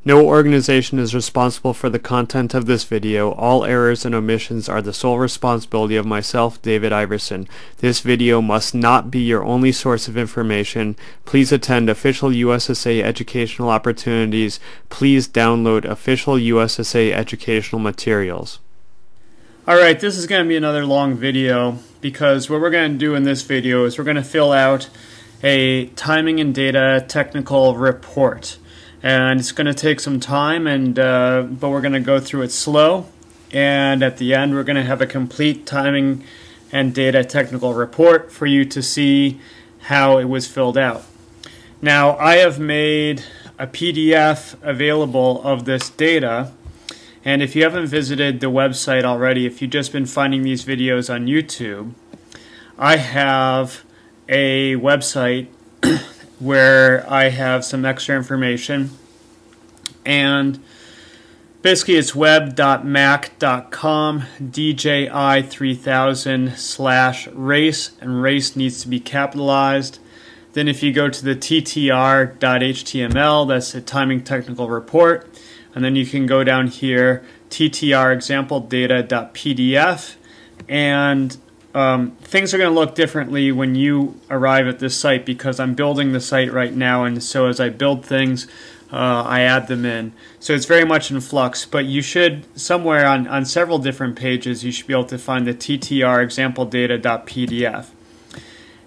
No organization is responsible for the content of this video. All errors and omissions are the sole responsibility of myself, David Iverson. This video must not be your only source of information. Please attend official USSA educational opportunities. Please download official USSA educational materials. Alright, this is going to be another long video because what we're going to do in this video is we're going to fill out a timing and data technical report. And it's going to take some time, but we're going to go through it slow, and at the end we're going to have a complete timing and data technical report for you to see how it was filled out. Now, I have made a PDF available of this data, and if you haven't visited the website already, if you've just been finding these videos on YouTube, I have a website where I have some extra information, and basically it's web.mac.com DJI3000/race, and race needs to be capitalized. Then if you go to the ttr.html, that's the timing technical report, and then you can go down here ttr_example_data.pdf, and things are going to look differently when you arrive at this site because I'm building the site right now, and so as I build things, I add them in. So it's very much in flux, but you should, somewhere on several different pages, you should be able to find the ttr_example_data.pdf.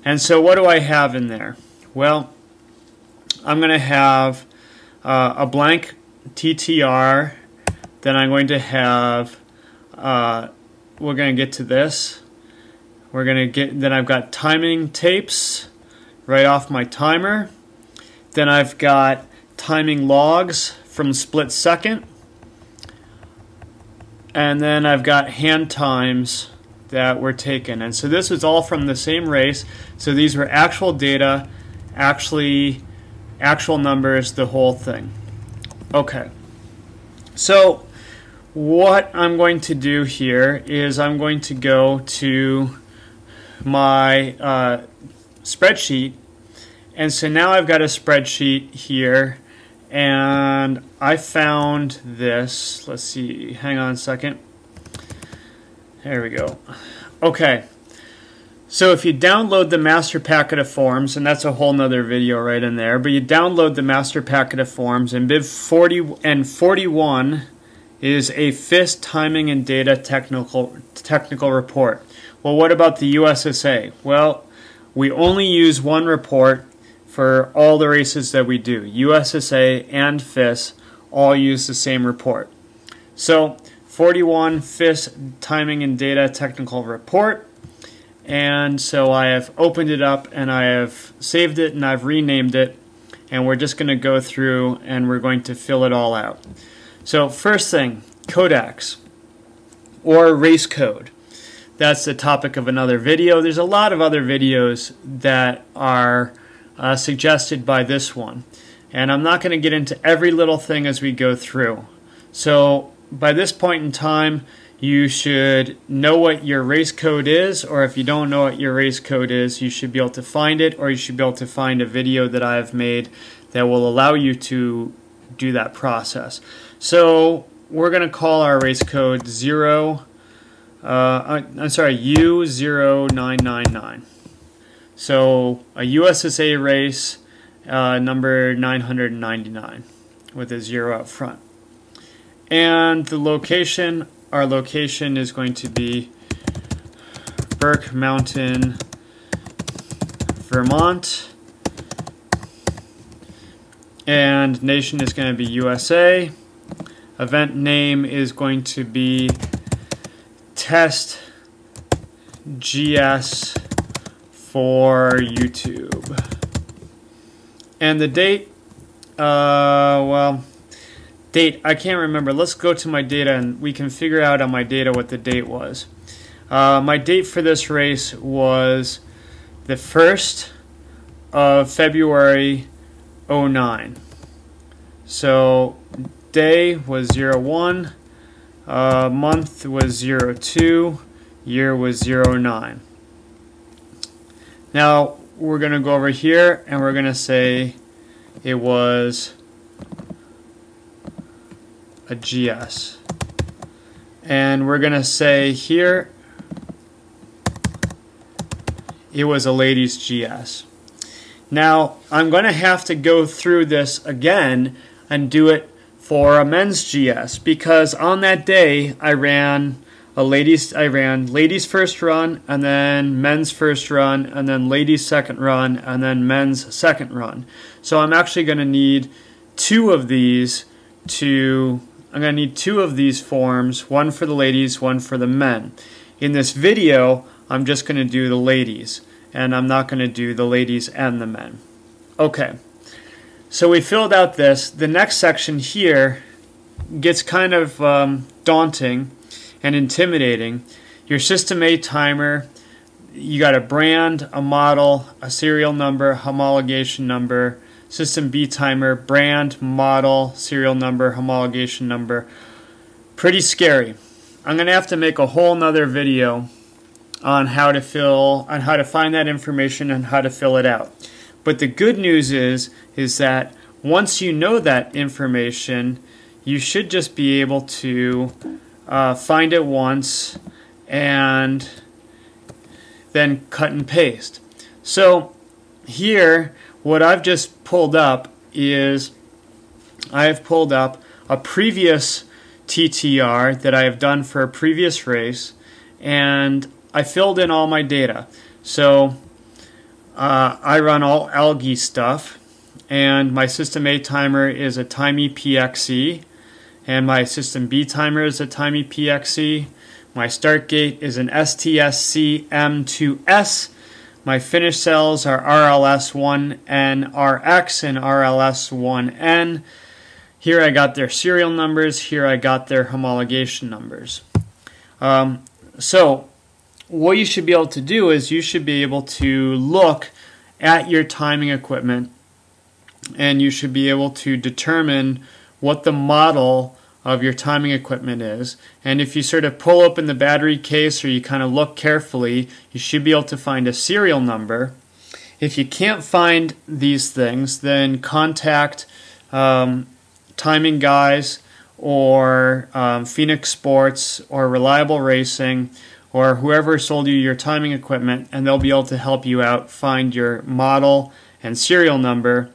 And so what do I have in there? Well, I'm going to have a blank TTR, then I'm going to have, we're going to get to this. Then I've got timing tapes right off my timer. Then I've got timing logs from split second. And then I've got hand times that were taken. And so this was all from the same race. So these were actual data, actual numbers, the whole thing. Okay. So what I'm going to do here is I'm going to go to my spreadsheet, and so now I've got a spreadsheet here, and I found this. Let's see, hang on a second. There we go. Okay, so if you download the master packet of forms, and that's a whole nother video right in there, but you download the master packet of forms, and bib 40 and 41 is a FIS timing and data technical report. Well, what about the USSA? Well, we only use one report for all the races that we do. USSA and FIS all use the same report. So 41 FIS timing and data technical report, and so I have opened it up and I have saved it and I've renamed it, and we're just going to go through and we're going to fill it all out. So first thing, codex or race code. That's the topic of another video. There's a lot of other videos that are suggested by this one, and I'm not going to get into every little thing as we go through. So by this point in time, you should know what your race code is, or if you don't know what your race code is, you should be able to find it, or you should be able to find a video that I have made that will allow you to do that process. So we're going to call our race code U0999. So a USSA race number 999 with a 0 up front. And the location, our location is going to be Burke Mountain, Vermont. And nation is going to be USA. Event name is going to be Test GS for YouTube. And the date, date, I can't remember. Let's go to my data and we can figure out on my data what the date was. My date for this race was the 1st of February 09. So day was 01, month was 02, year was 09. Now we're going to go over here and we're going to say it was a GS. And we're going to say here it was a ladies GS. Now I'm going to have to go through this again and do it for a men's GS, because on that day I ran ladies first run, and then men's first run, and then ladies second run, and then men's second run. So I'm actually going to need two of these forms, one for the ladies, one for the men. In this video, I'm just going to do the ladies, and I'm not going to do the ladies and the men. Okay, so we filled out this. The next section here gets kind of daunting and intimidating. Your System A timer, you got a brand, a model, a serial number, homologation number. System B timer, brand, model, serial number, homologation number. Pretty scary. I'm going to have to make a whole nother video on how to find that information and how to fill it out. But the good news is that once you know that information, you should just be able to find it once and then cut and paste. So here, what I've just pulled up is I've pulled up a previous TTR that I have done for a previous race, and I filled in all my data. So I run all algae stuff, and my System A timer is a Timey PXE, and my System B timer is a Timey PXE. My start gate is an STSC M2S. My finish cells are RLS1N RX and RLS1N. Here I got their serial numbers. Here I got their homologation numbers. So what you should be able to do is you should be able to look at your timing equipment, and you should be able to determine what the model of your timing equipment is. And if you sort of pull open the battery case, or you kind of look carefully, you should be able to find a serial number. If you can't find these things, then contact Timing Guys or Phoenix Sports or Reliable Racing or whoever sold you your timing equipment, and they'll be able to help you out find your model and serial number.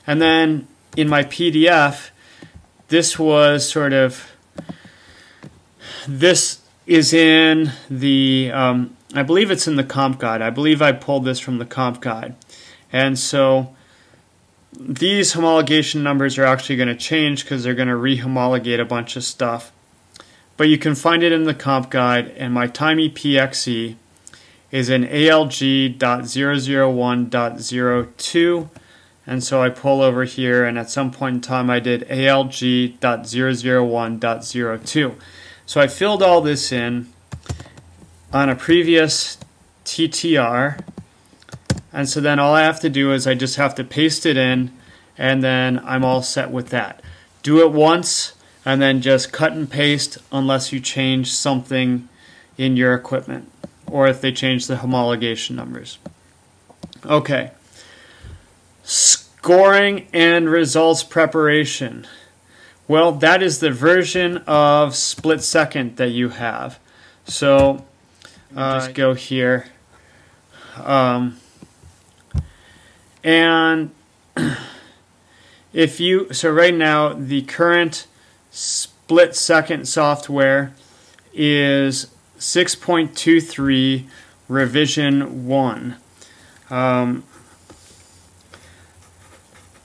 And then in my PDF, this was sort of, this is in the, I believe it's in the comp guide. I believe I pulled this from the comp guide. And so these homologation numbers are actually going to change because they're going to re-homologate a bunch of stuff. But you can find it in the comp guide, and my Timey PXE is in ALG.001.02. And so I pull over here, and at some point in time I did ALG.001.02. So I filled all this in on a previous TTR, and so then all I have to do is I just have to paste it in, and then I'm all set with that. Do it once, and then just cut and paste unless you change something in your equipment, or if they change the homologation numbers. Okay. Scoring and results preparation. Well, that is the version of split second that you have. So just go here. And if you, so right now the current split second software is 6.23 revision 1.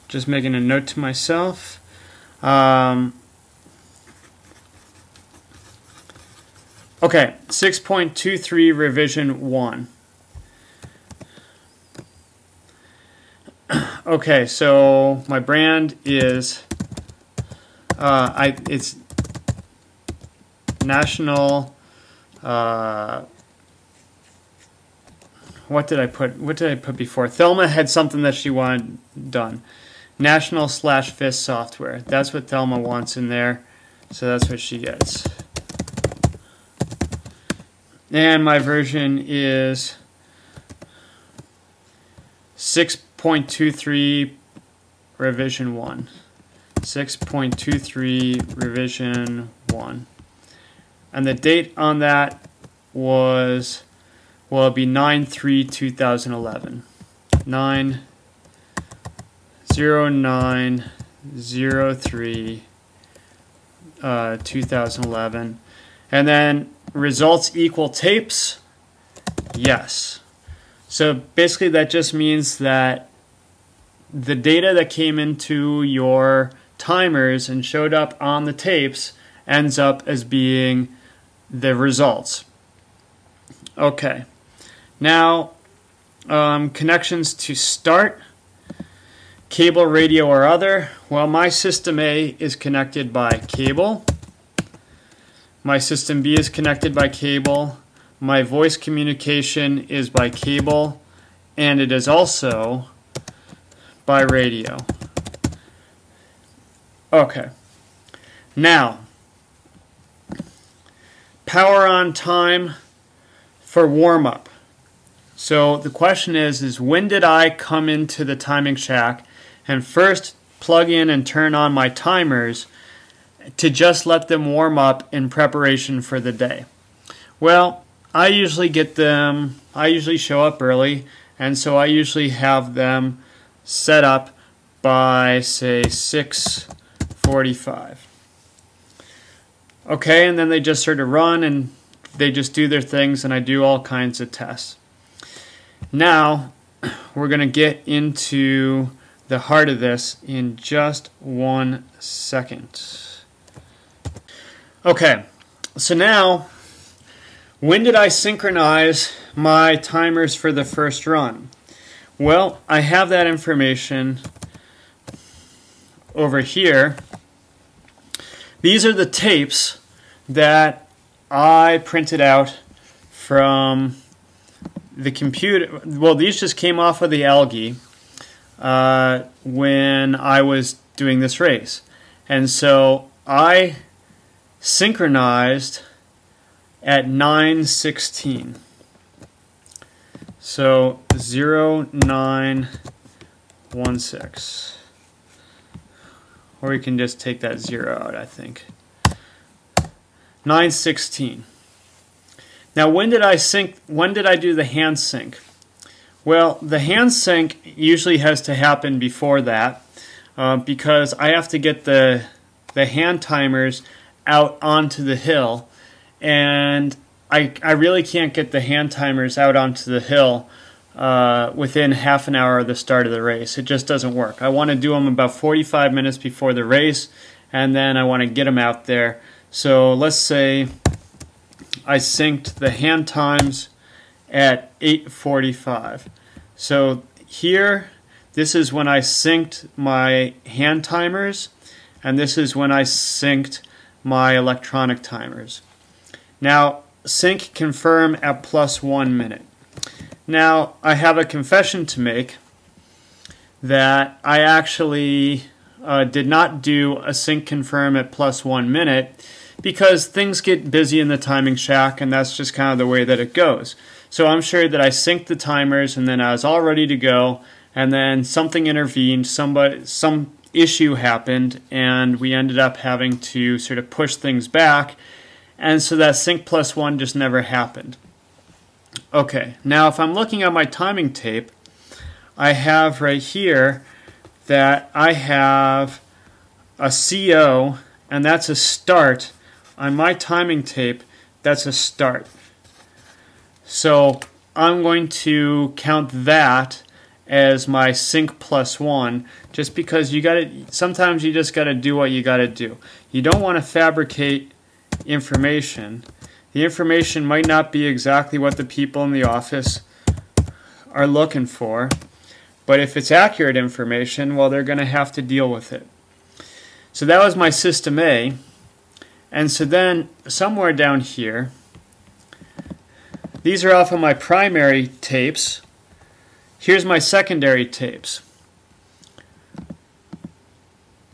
Just making a note to myself. Okay, 6.23 revision 1. Okay, so my brand is it's National. What did I put before? Thelma had something that she wanted done. National/FIS software. That's what Thelma wants in there, so that's what she gets. And my version is 6.23 revision 1. 6.23 revision 1. And the date on that was, well, it'll be 9/3/2011. 9/09/03 2011. And then results equal tapes? Yes. So basically that just means that the data that came into your timers and showed up on the tapes ends up as being the results. Okay. Now, connections to start, cable, radio, or other. Well, my system A is connected by cable. My system B is connected by cable. My voice communication is by cable, and it is also by radio. Okay. Now, power on time for warm-up. So the question is when did I come into the timing shack and first plug in and turn on my timers to just let them warm up in preparation for the day? Well, I usually show up early, and so I usually have them set up by, say, 6:45. Okay, and then they just sort of run and they just do their things, and I do all kinds of tests. Now, we're going to get into the heart of this in just 1 second. Okay, so now, when did I synchronize my timers for the first run? Well, I have that information over here. These are the tapes that I printed out from the computer. Well, these just came off of the algae when I was doing this race. And so I synchronized at 9:16. So 0916. Or you can just take that 0 out, I think. 9:16. Now, when did I sync? When did I do the hand sync? Well, the hand sync usually has to happen before that because I have to get the hand timers out onto the hill, and I really can't get the hand timers out onto the hill within half an hour of the start of the race. It just doesn't work. I want to do them about 45 minutes before the race, and then I want to get them out there. So let's say I synced the hand times at 8:45. So here, this is when I synced my hand timers, and this is when I synced my electronic timers. Now, sync confirm at +1 minute. Now, I have a confession to make that I actually did not do a sync confirm at +1 minute because things get busy in the timing shack, and that's just kind of the way that it goes. So I'm sure that I synced the timers, and then I was all ready to go, and then something intervened, some issue happened, and we ended up having to sort of push things back, and so that sync +1 just never happened. Okay, now if I'm looking at my timing tape, I have right here that I have a CO, and that's a start. On my timing tape, that's a start. So I'm going to count that as my sync +1, just because sometimes you just gotta do what you gotta do. You don't want to fabricate information. The information might not be exactly what the people in the office are looking for, but if it's accurate information, well, they're going to have to deal with it. So that was my system A, and so then somewhere down here, these are off of my primary tapes. Here's my secondary tapes.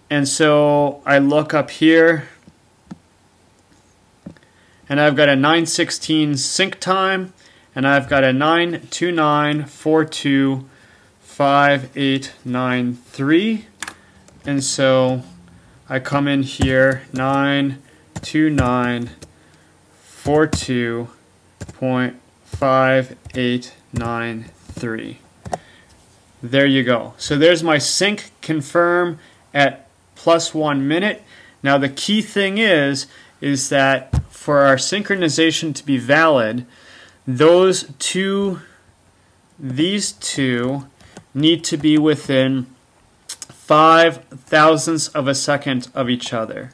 And so I look up here, and I've got a 9:16 sync time, and I've got a 9:29:42:5893, and so I come in here 92942.5893. There you go. So there's my sync confirm at +1 minute. Now the key thing is that for our synchronization to be valid, these two need to be within 5/1000ths of a second of each other.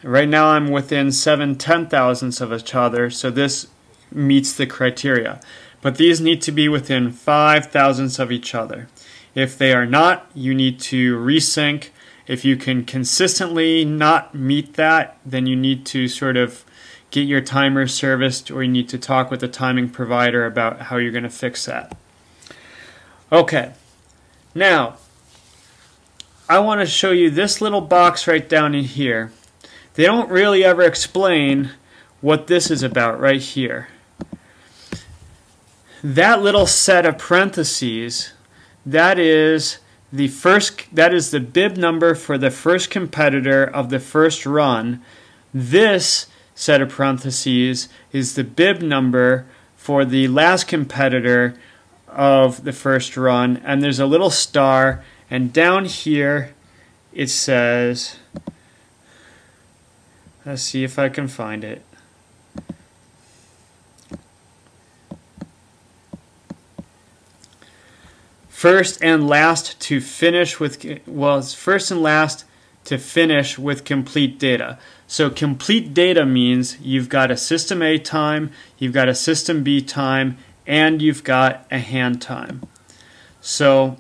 Right now I'm within 7/10,000ths of each other, so this meets the criteria. But these need to be within 5/1000ths of each other. If they are not, you need to resync. If you can consistently not meet that, then you need to sort of get your timer serviced, or you need to talk with the timing provider about how you're going to fix that. Okay, now I want to show you this little box right down in here. They don't really ever explain what this is about right here. That little set of parentheses, that is the bib number for the first competitor of the first run. This set of parentheses is the bib number for the last competitor of the first run, and there's a little star, and down here it says, let's see if I can find it. First and last to finish with, well, it's first and last to finish with complete data. So complete data means you've got a system A time, you've got a system B time, and you've got a hand time. So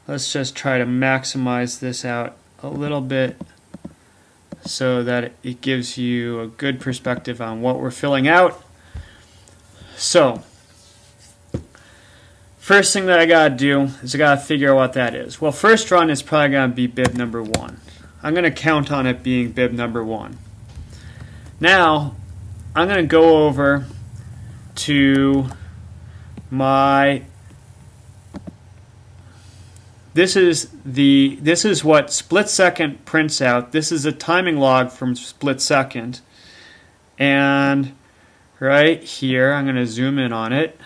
let's just try to maximize this out a little bit so that it gives you a good perspective on what we're filling out. So first thing that I gotta do is I gotta figure out what that is. Well, first run is probably gonna be bib number 1. I'm gonna count on it being bib number 1. Now I'm gonna go over to my, this is what split second prints out. This is a timing log from split second, and right here I'm gonna zoom in on it.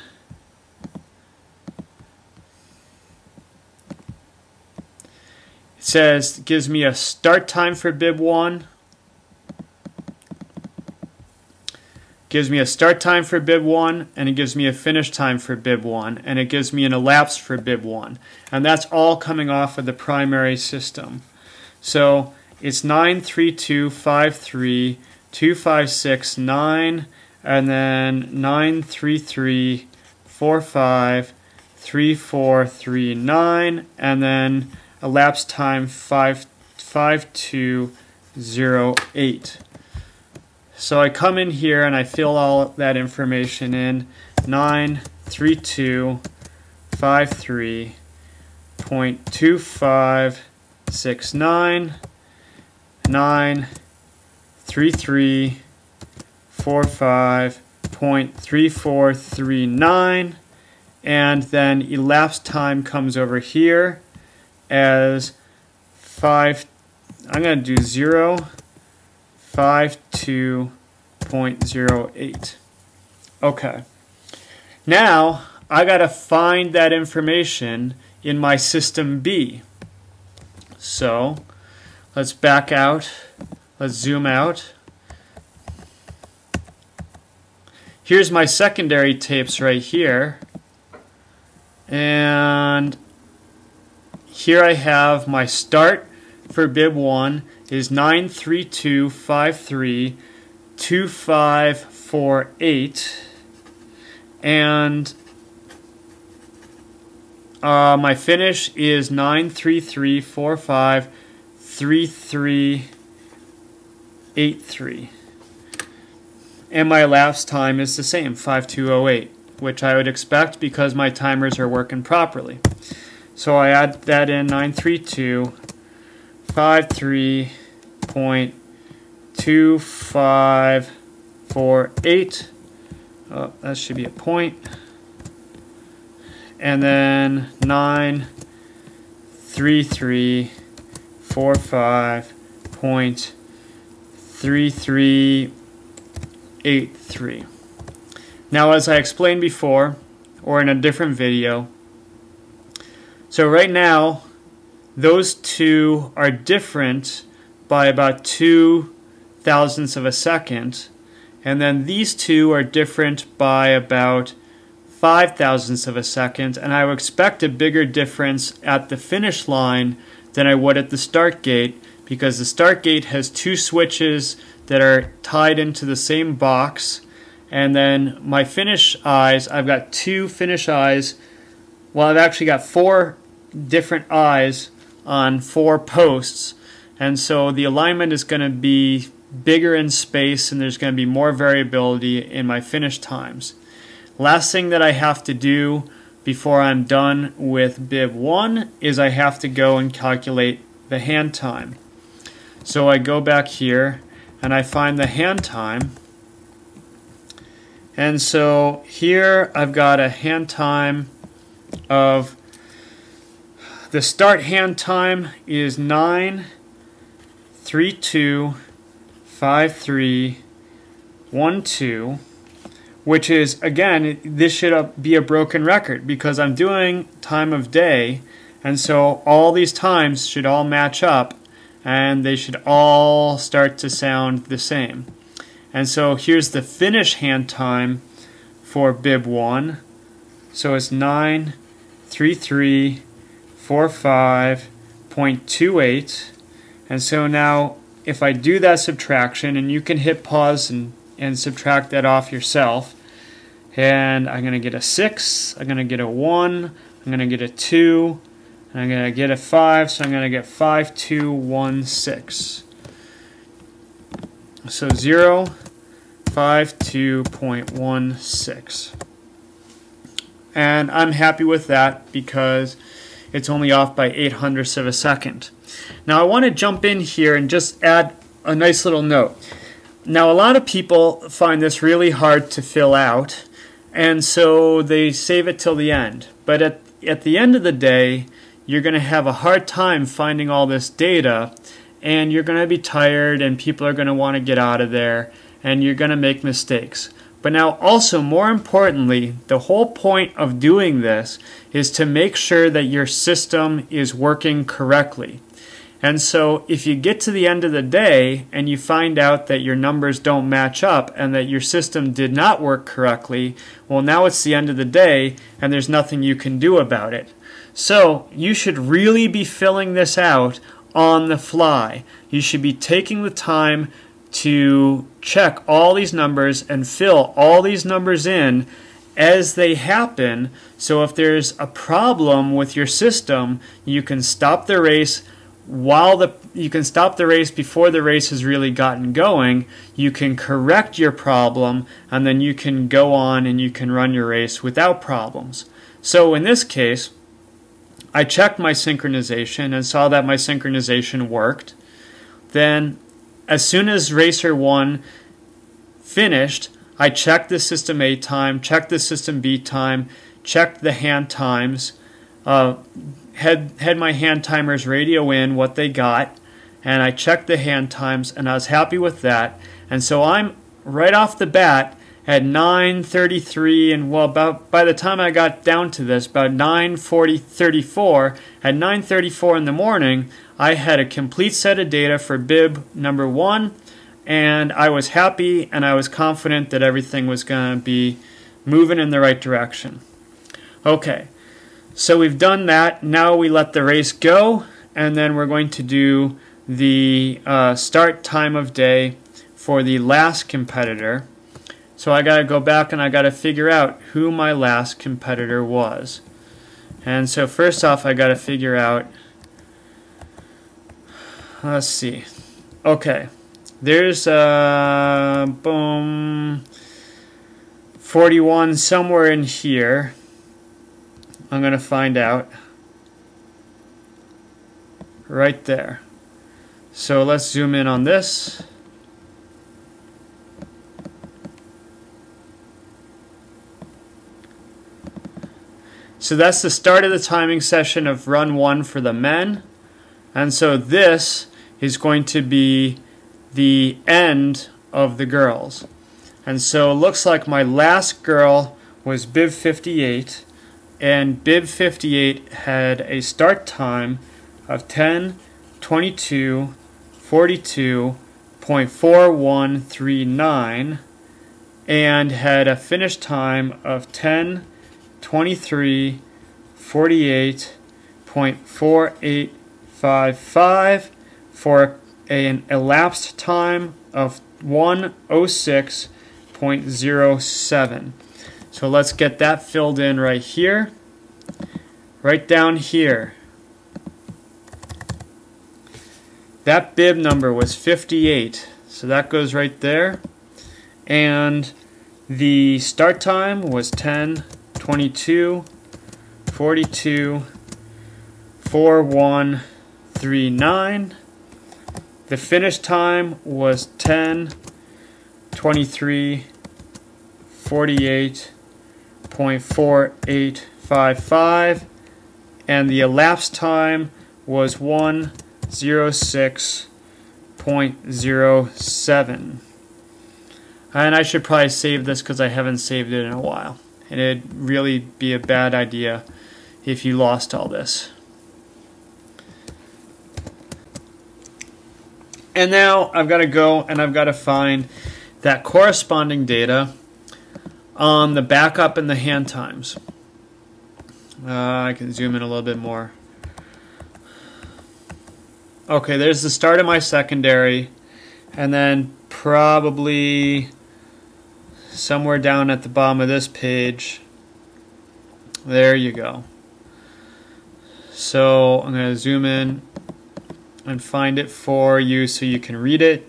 It says, it gives me a start time for bib 1, gives me a start time for bib 1, and it gives me a finish time for bib 1, and it gives me an elapsed for bib 1. And that's all coming off of the primary system. So it's 932532569, and then 933453439, and then elapsed time 5208. So I come in here and I fill all that information in. 93253.2569, 93345.3439, and then elapsed time comes over here as 5. I'm going to do 052.08. Okay. Now I got to find that information in my system B. So let's back out. Let's zoom out. Here's my secondary tapes right here. And here I have my start for bib 1 is 932532548, and my finish is 933453383, and my elapsed time is the same, 5208, which I would expect because my timers are working properly. So I add that in, 93253.2548. Oh, that should be a point. And then 933 45.3383. Now, as I explained before, or in a different video, so right now, those two are different by about 0.02 of a second, and then these two are different by about 0.05 of a second, and I would expect a bigger difference at the finish line than I would at the start gate, because the start gate has two switches that are tied into the same box, and then my finish eyes, I've got two finish eyes. Well, I've actually got 4 different eyes on 4 posts, and so the alignment is going to be bigger in space, and there's going to be more variability in my finish times. Last thing that I have to do before I'm done with bib 1 is I have to go and calculate the hand time. So I go back here and I find the hand time, and so here I've got a hand time of, the start hand time is 9:32.53.12, which is, again, this should be a broken record because I'm doing time of day, and so all these times should all match up and they should all start to sound the same. And so here's the finish hand time for bib 1. So it's 9:33.45.28. And so now if I do that subtraction, and you can hit pause and subtract that off yourself, and I'm going to get a 6, I'm going to get a 1, I'm going to get a 2, and I'm going to get a 5, so I'm going to get 5216. So 0.52.16. And I'm happy with that because it's only off by 0.08 of a second. Now I want to jump in here and just add a nice little note. Now a lot of people find this really hard to fill out, and so they save it till the end. But at the end of the day, you're going to have a hard time finding all this data, and you're going to be tired, and people are going to want to get out of there, and you're going to make mistakes. But now also, more importantly, the whole point of doing this is to make sure that your system is working correctly. And so if you get to the end of the day and you find out that your numbers don't match up and that your system did not work correctly, well, now it's the end of the day and there's nothing you can do about it. So you should really be filling this out on the fly. You should be taking the time to check all these numbers and fill all these numbers in as they happen. So if there's a problem with your system, you can stop the race before the race has really gotten going. You can correct your problem, and then you can go on and you can run your race without problems. So in this case, I checked my synchronization and saw that my synchronization worked. Then as soon as racer 1 finished, I checked the system A time, checked the system B time, checked the hand times, had my hand timers radio in what they got, and I checked the hand times, and I was happy with that. And so I'm right off the bat at 9:33, and well, about by the time I got down to this, about 9:34, at 9:34 in the morning, I had a complete set of data for bib number 1, and I was happy and I was confident that everything was going to be moving in the right direction. Okay, so we've done that. Now we let the race go, and then we're going to do the start time of day for the last competitor. So I got to go back and I got to figure out who my last competitor was. And so first off, I got to figure out, let's see. Okay, there's boom, 41 somewhere in here. I'm going to find out right there. So let's zoom in on this. So that's the start of the timing session of run 1 for the men. And so this is going to be the end of the girls. And so it looks like my last girl was bib 58, and bib 58 had a start time of 10:22:42.4139 and had a finish time of 10:23:48.4855 for an elapsed time of 1:06.07. So let's get that filled in right here. Right down here. That bib number was 58, so that goes right there. And the start time was 10:22:42.4139. The finish time was 10:23:48.4855, and the elapsed time was 1:06.07. And I should probably save this because I haven't saved it in a while, and it'd really be a bad idea if you lost all this. And now I've got to go and I've got to find that corresponding data on the backup and the hand times. I can zoom in a little bit more. Okay, there's the start of my secondary, and then probably somewhere down at the bottom of this page, there you go. So I'm going to zoom in and find it for you so you can read it.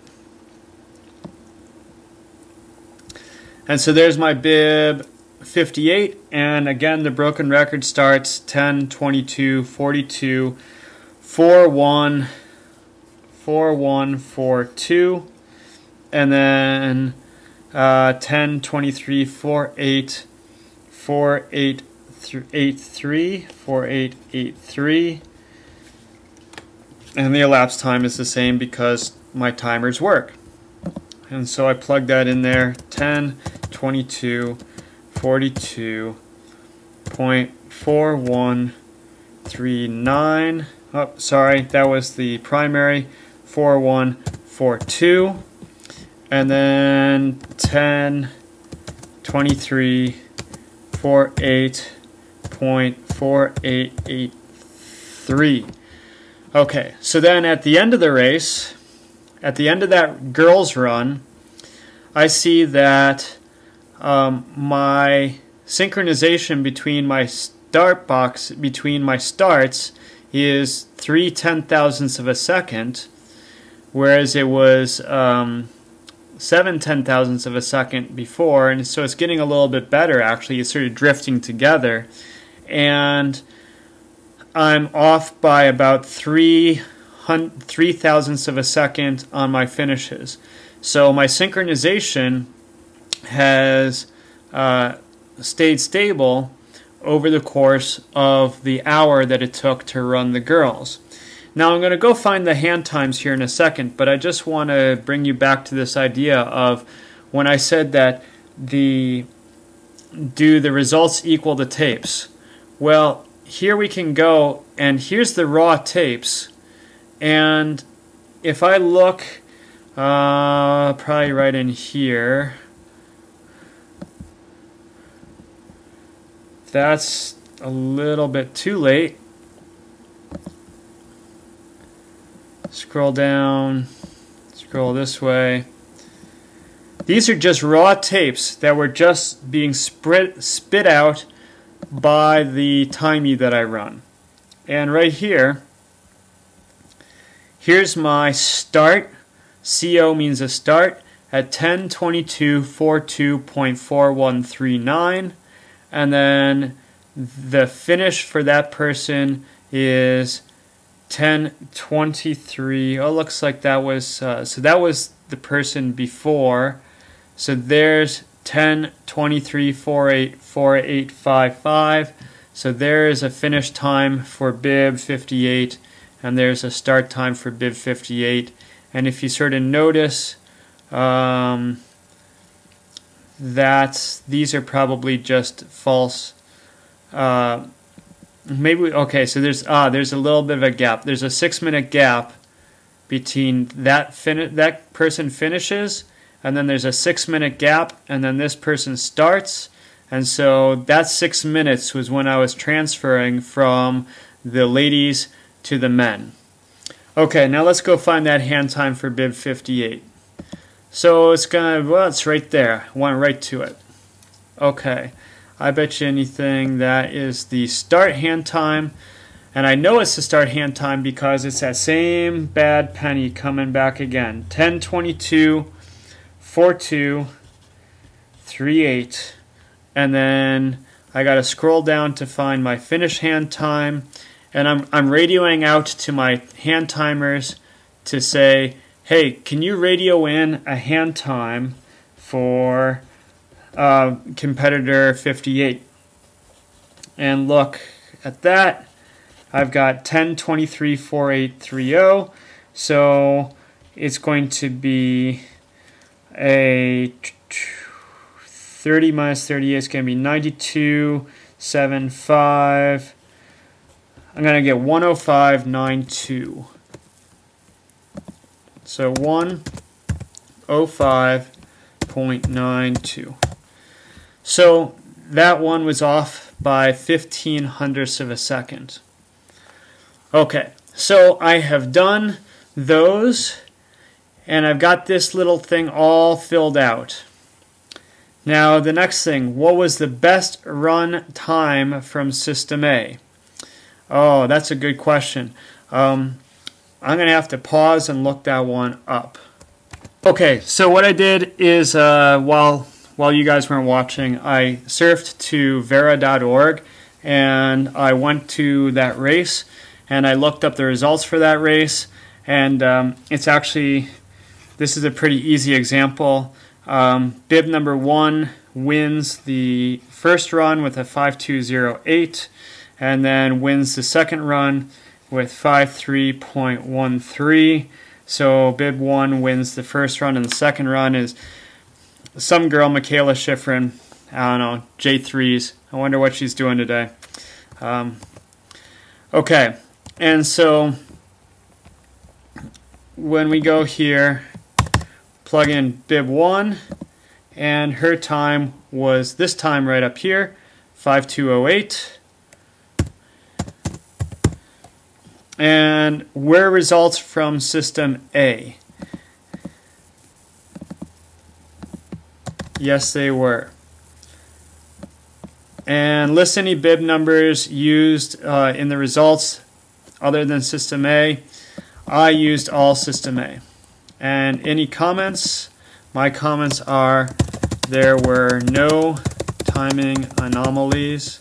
And so there's my bib 58, and again the broken record starts 10:22:42.4142, and then 10:23:48.4883. And the elapsed time is the same because my timers work. And so I plug that in there, 10:22:42.4139. Oh, sorry, that was the primary, 4142. And then 10:23:48.4883. Okay, so then at the end of the race, at the end of that girls run, I see that my synchronization between my start box, between my starts, is 3/10,000ths of a second, whereas it was 7/10,000ths of a second before, and so it's getting a little bit better actually. It's sort of drifting together, and I'm off by about 3/1000ths of a second on my finishes. So my synchronization has stayed stable over the course of the hour that it took to run the girls. Now I'm going to go find the hand times here in a second, but I just want to bring you back to this idea of when I said that do the results equal the tapes? Well, here we can go, and here's the raw tapes, and if I look probably right in here, that's a little bit too late. Scroll down, scroll this way. These are just raw tapes that were just being spit out by the timey that I run. And right here, here's my start. CO means a start at 10:22:42.4139, and then the finish for that person is 10:23. Oh, looks like that was so that was the person before. So there's 10:23:48.4855. So there is a finish time for bib 58, and there's a start time for bib 58. And if you sort of notice that these are probably just false. Okay, so there's a little bit of a gap. There's a 6-minute gap between that person finishes, and then there's a 6-minute gap, and then this person starts. And so that 6 minutes was when I was transferring from the ladies to the men. Okay, now let's go find that hand time for bib 58. So it's it's right there. I went right to it. Okay, I bet you anything that is the start hand time. And I know it's the start hand time because it's that same bad penny coming back again. 10:22, 42, 38. And then I got to scroll down to find my finish hand time. And I'm radioing out to my hand timers to say, hey, can you radio in a hand time for competitor 58? And look at that. I've got 10:23.4830. So it's going to be a 30 minus 38 is going to be 92.75. I'm going to get 105.92. So 105.92. So that one was off by 15 hundredths of a second. Okay, so I have done those, and I've got this little thing all filled out. Now the next thing, what was the best run time from System A? Oh, that's a good question. I'm going to have to pause and look that one up. Okay, so what I did is while you guys weren't watching, I surfed to vera.org and I went to that race and I looked up the results for that race, and it's actually, this is a pretty easy example. Bib number 1 wins the first run with a 5.208 and then wins the second run with 5.3.13. So bib 1 wins the first run, and the second run is some girl, Michaela Schifrin, I don't know, J3s. I wonder what she's doing today. Okay, and so when we go here, plug in bib 1, and her time was this time right up here, 5.208. And where results from System A? Yes, they were. And list any bib numbers used in the results other than System A. I used all System A. And any comments? My comments are, there were no timing anomalies.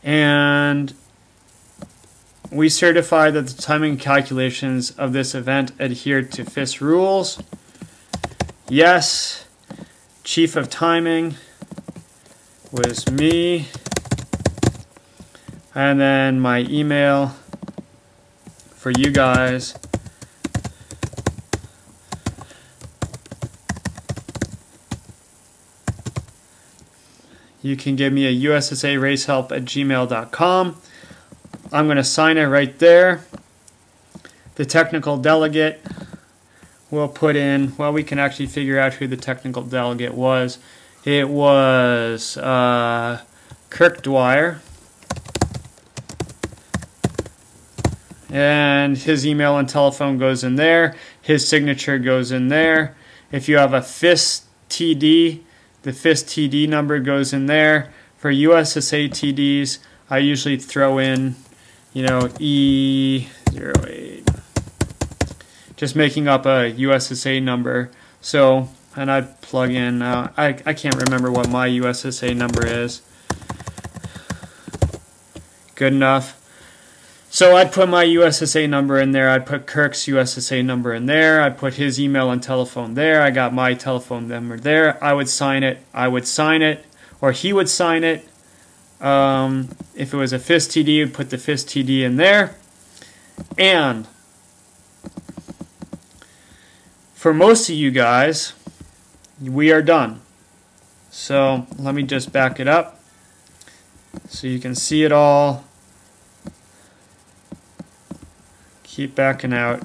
And we certify that the timing calculations of this event adhered to FIS rules. Yes. Chief of timing was me. And then my email for you guys. You can give me a ussaracehelp@gmail.com. I'm going to sign it right there. The technical delegate will put in, well, we can actually figure out who the technical delegate was. It was Kirk Dwyer. And his email and telephone goes in there. His signature goes in there. If you have a FIS TD, the FIS TD number goes in there. For USSA TDs, I usually throw in, E08. Just making up a USSA number. So, and I'd plug in, I can't remember what my USSA number is. Good enough. So I'd put my USSA number in there. I'd put Kirk's USSA number in there. I'd put his email and telephone there. I got my telephone number there. I would sign it. I would sign it, or he would sign it. If it was a FIS TD, you'd put the FIS TD in there. And for most of you guys, we are done. So let me just back it up so you can see it all. Keep backing out.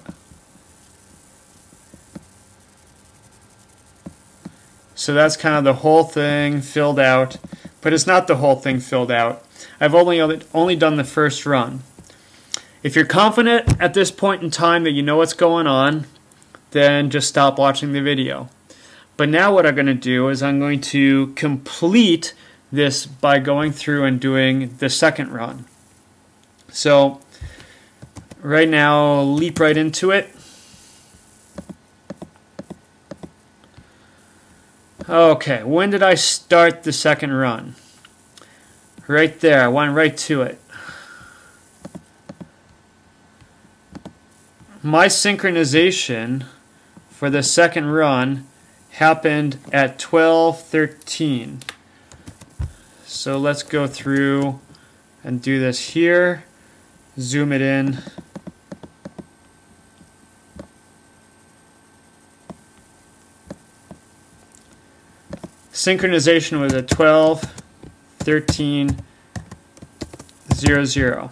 So that's kind of the whole thing filled out, but it's not the whole thing filled out. I've only done the first run. If you're confident at this point in time that you know what's going on, then just stop watching the video. But now what I'm going to do is I'm going to complete this by going through and doing the second run. So right now, I'll leap right into it. Okay, when did I start the second run? Right there, I went right to it. My synchronization for the second run happened at 12:13. So let's go through and do this here. Zoom it in. Synchronization was at 12:13:00.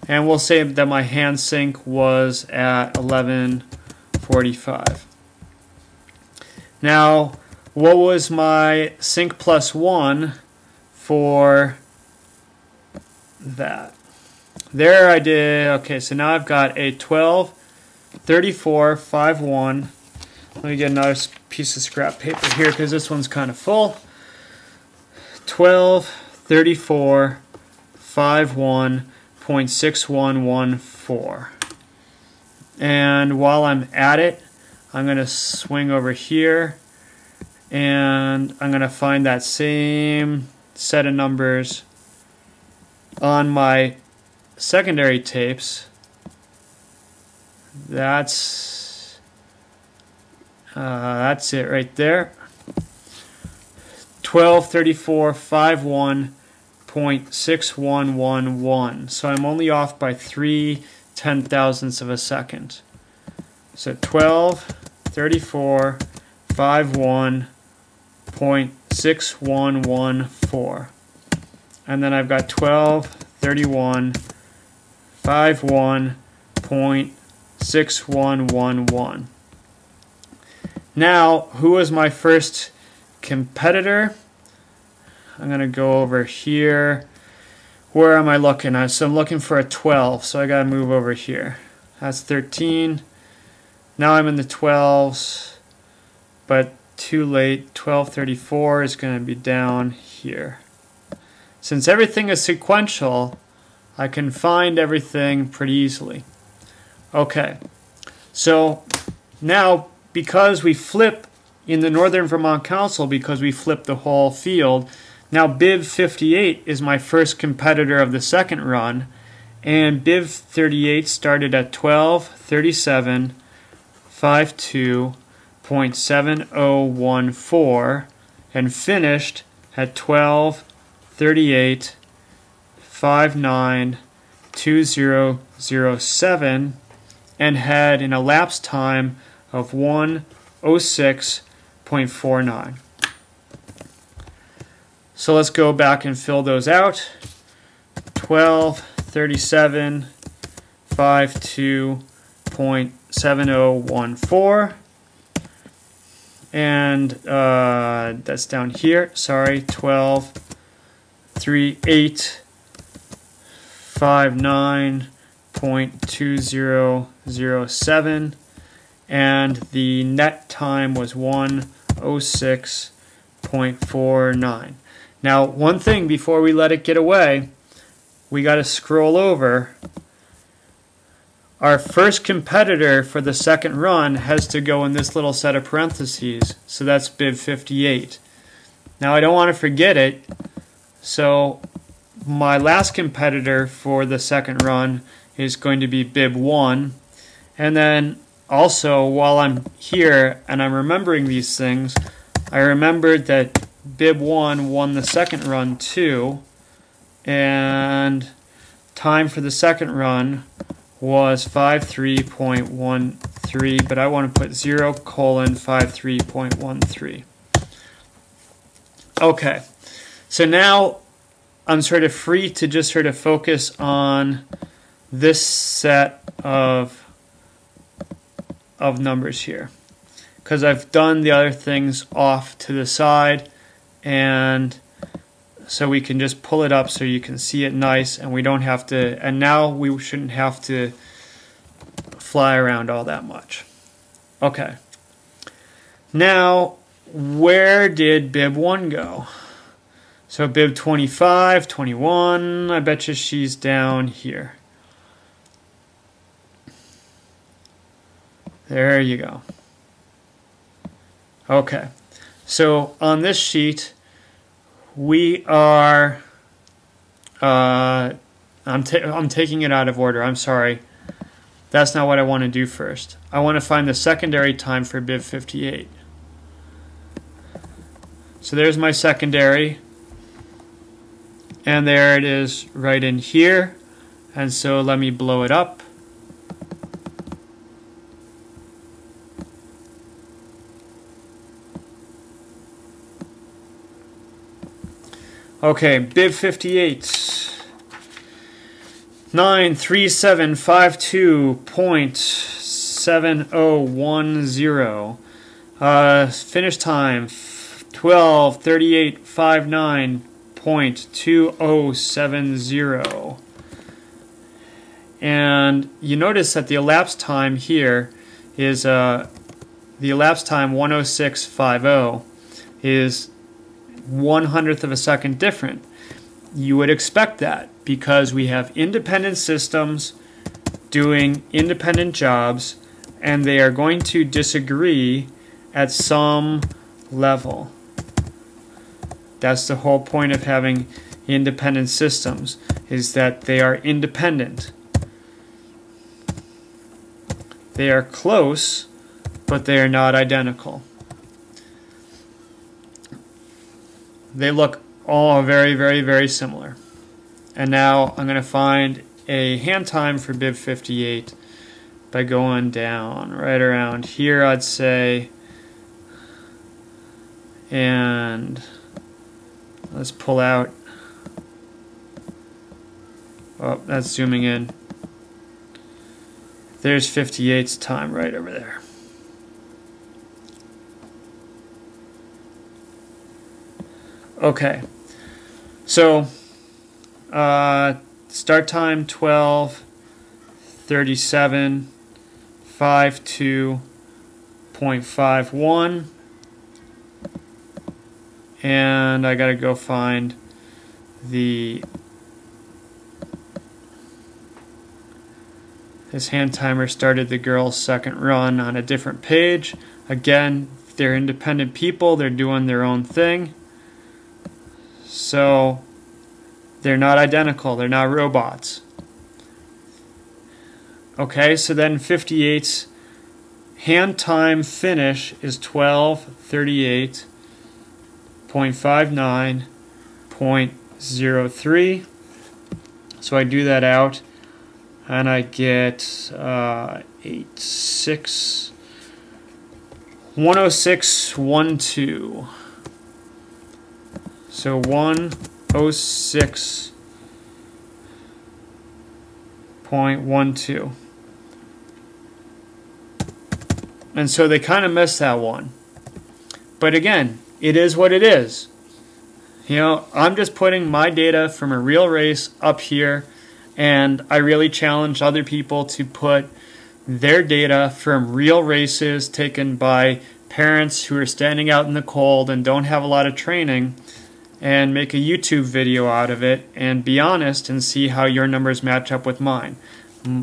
And we'll say that my hand sync was at 11:45. Now, what was my sync plus 1 for that? There I did, okay, so now I've got a 12:34:51. Let me get another piece of scrap paper here because this one's kind of full. 12:34:51.6114. And while I'm at it, I'm going to swing over here and I'm going to find that same set of numbers on my secondary tapes. That's it right there. 12:34:51.6111. So I'm only off by 3/10,000ths of a second. So 12:34:51.6114. And then I've got 12:31:51.6111. Now, who was my first competitor? I'm going to go over here. Where am I looking at? So I'm looking for a 12, so I got to move over here. That's 13. Now I'm in the 12s, but too late. 12:34 is going to be down here. Since everything is sequential, I can find everything pretty easily. Okay, so now because we flip in the Northern Vermont Council, because we flip the whole field, now Bib 58 is my first competitor of the second run, and Bib 38 started at 12:37:52.7014 and finished at 12:38:59.2007 and had an elapsed time of 1:06.49. So let's go back and fill those out. 12:37:52.7014, and that's down here. Sorry, 12:38:59.2007, and the net time was 1:06.49. Now, one thing before we let it get away, we got to scroll over. Our first competitor for the second run has to go in this little set of parentheses, so that's Bib 58. Now, I don't want to forget it, so my last competitor for the second run is going to be Bib 1, and then also, while I'm here and I'm remembering these things, I remembered that Bib 1 won the second run too. and time for the second run was 53.13, but I want to put 0:53.13. Okay, so now I'm sort of free to just sort of focus on this set of numbers here, because I've done the other things off to the side, and so we can just pull it up so you can see it nice, and we don't have to, and now we shouldn't have to fly around all that much. Okay, now where did bib 1 go? So bib 25, 21, I bet you she's down here. There you go. Okay, so on this sheet we are, I'm taking it out of order, I'm sorry. That's not what I want to do first. I want to find the secondary time for bib 58. So there's my secondary, and there it is right in here, and so let me blow it up. Okay, bib 58, 93752.7010. Finish time 12:38:59.2070. And you notice that the elapsed time here is the elapsed time 106.50 is 1/100th of a second different. You would expect that because we have independent systems doing independent jobs, and they are going to disagree at some level. That's the whole point of having independent systems, is that they are independent. They are close, but they are not identical. They look all very, very, very similar. And now I'm going to find a hand time for bib 58 by going down right around here, I'd say. And let's pull out. Oh, that's zooming in. There's 58's time right over there. Okay, so start time 12:37, 52.51, and I gotta go find this hand timer started the girl's second run on a different page. Again, they're independent people, they're doing their own thing. So they're not identical, they're not robots. Okay, so then 58's hand time finish is 12:38.59.03. So I do that out, and I get 106.12. So 106.12. And so they kind of missed that one. But again, it is what it is. You know, I'm just putting my data from a real race up here, and I really challenge other people to put their data from real races taken by parents who are standing out in the cold and don't have a lot of training, and make a YouTube video out of it and be honest and see how your numbers match up with mine.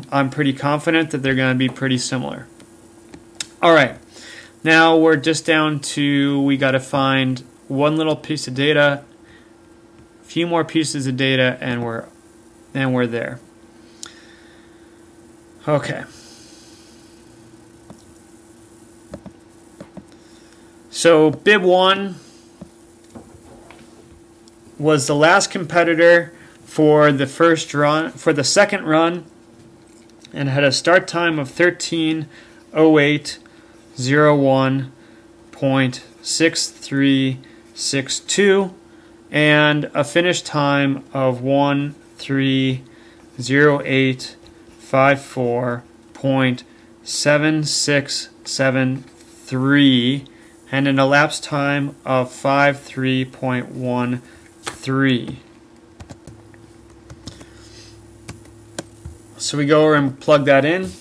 I'm pretty confident that they're going to be pretty similar. Alright, now we're just down to, we got to find one little piece of data, a few more pieces of data, and we're there. Okay. So bib 1 was the last competitor for the first run, for the second run, and had a start time of 13:08:01.6362 and a finish time of 13:08:54.7673 and an elapsed time of 53.13. So we go over and plug that in.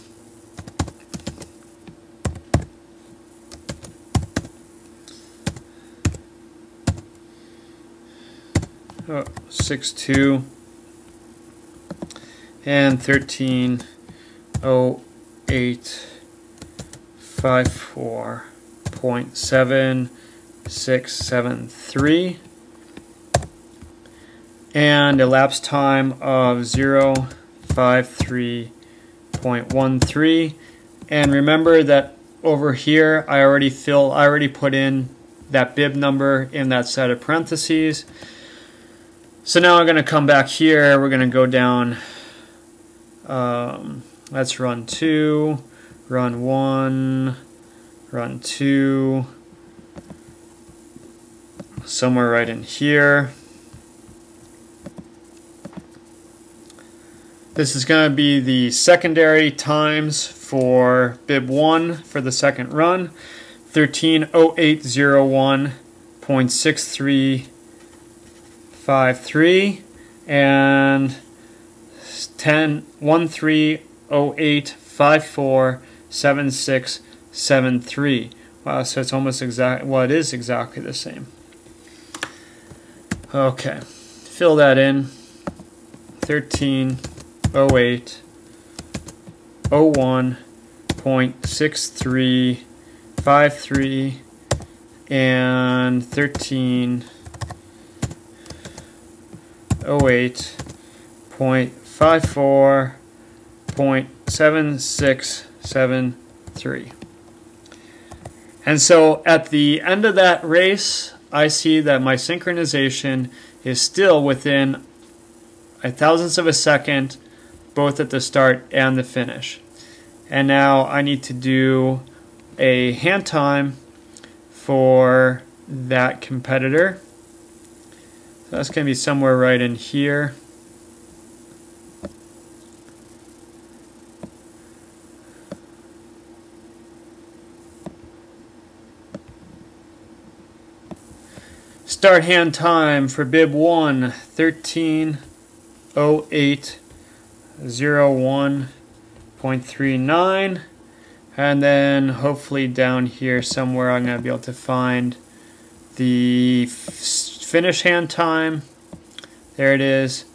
Oh, 6.2 and 13:08:54.7673 and elapsed time of 0.53.13. And remember that over here I already put in that bib number in that set of parentheses. So now I'm going to come back here. We're going to go down. Let's run 2, run 1, run 2, somewhere right in here. This is going to be the secondary times for bib 1 for the second run, 13:08:01.6353 and 13:08:54.7673. Wow, so it's almost exact. Well, it is exactly the same. Okay, fill that in. 13:08:01.6353 and 13:08:54.7673. And so at the end of that race, I see that my synchronization is still within a thousandth of a second, both at the start and the finish. And now I need to do a hand time for that competitor. So that's going to be somewhere right in here. Start hand time for bib 1, 13:08:01.39, and then hopefully down here somewhere I'm going to be able to find the finish hand time. There it is,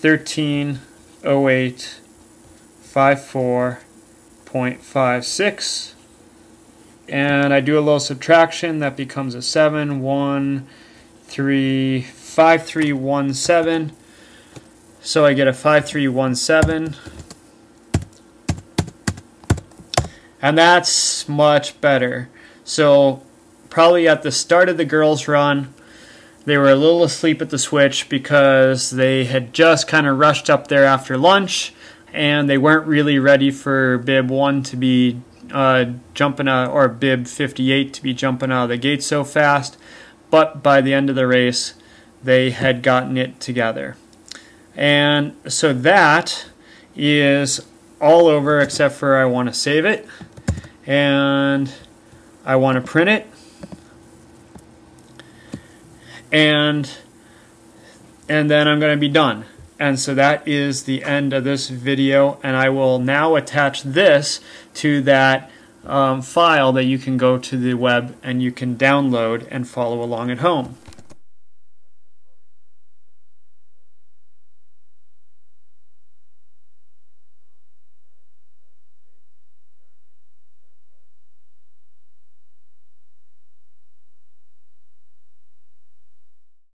13:08:54.56. And I do a little subtraction, that becomes a 7, 1, 3, 5317. So I get a 5317. And that's much better. So probably at the start of the girls' run, they were a little asleep at the switch because they had just kind of rushed up there after lunch and they weren't really ready for bib 1 to be jumping out, or bib 58 to be jumping out of the gate so fast. But by the end of the race, they had gotten it together. And so that is all over, except for I want to save it and I want to print it, and then I'm going to be done. And so that is the end of this video, and I will now attach this to that file that you can go to the web and you can download and follow along at home.